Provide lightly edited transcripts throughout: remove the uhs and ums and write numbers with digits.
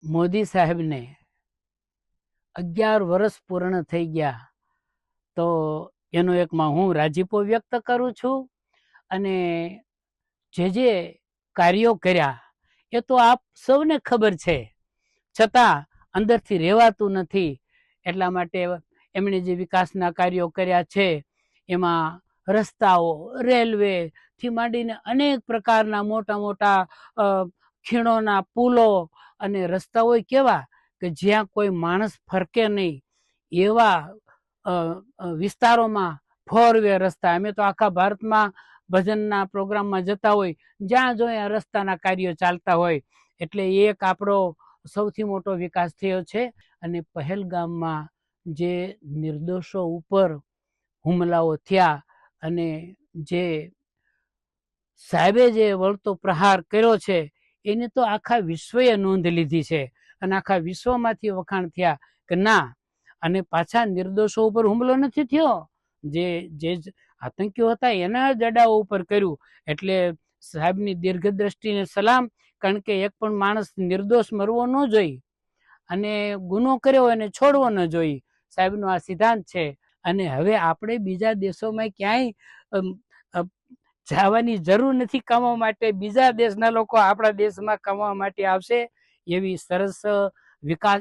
મોદી સાહેબને 11 વર્ષ પૂર્ણ થઈ ગયા, તો એનો એકમાં હું રાજીપો વ્યક્ત કરું છું. અને જે કાર્યો કર્યા એ તો આપ સૌને ખબર છે, છતાં અંદરથી રહેવાતું નથી. એટલા માટે એમણે જે વિકાસના કાર્યો કર્યા છે એમાં રસ્તાઓ, રેલવેથી માંડીને અનેક પ્રકારના મોટા મોટા ખીણોના પુલો અને રસ્તાઓ કેવા કે જ્યાં કોઈ માણસ ફરકે નહીં એવા વિસ્તારોમાં 4-વે રસ્તા. અમે તો આખા ભારતમાં ભજનના પ્રોગ્રામમાં જતા હોય, જ્યાં જોઈએ રસ્તાના કાર્યો ચાલતા હોય. એટલે એક આપણો સૌથી મોટો વિકાસ થયો છે. અને પહેલગામમાં જે નિર્દોષો ઉપર હુમલાઓ થયા અને જે સાહેબે જે વળતો પ્રહાર કર્યો છે એની તો આખા વિશ્વએ નોંધ લીધી છે. અને આખા વિશ્વમાંથી વખાણ થયા કે ના, અને પાછા નિર્દોષો ઉપર હુમલો નથી થયો, જે આતંકીઓ હતા એના જડાઓ ઉપર કર્યું. એટલે સાહેબની દીર્ઘદ્રષ્ટિને સલામ, કારણ કે એક પણ માણસ નિર્દોષ મરવો ન જોઈએ અને ગુનો કર્યો એને છોડવો ન જોઈએ. સાહેબનો આ સિદ્ધાંત છે. અને હવે આપણે બીજા દેશોમાં ક્યાંય જવાની જરૂર નથી કમાવા માટે. બીજા દેશના લોકો આપણા દેશમાં કમાવા માટે આવશે. એવી સરસ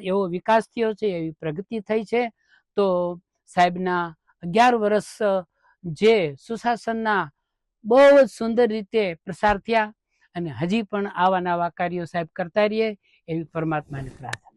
એવો વિકાસ થયો છે, એવી પ્રગતિ થઈ છે. તો સાહેબના 11 વર્ષ જે સુશાસનના બહુ જ સુંદર રીતે પ્રસાર થયા અને હજી પણ આવા નવા કાર્યો સાહેબ કરતા રહીએ એવી પરમાત્માને પ્રાર્થના.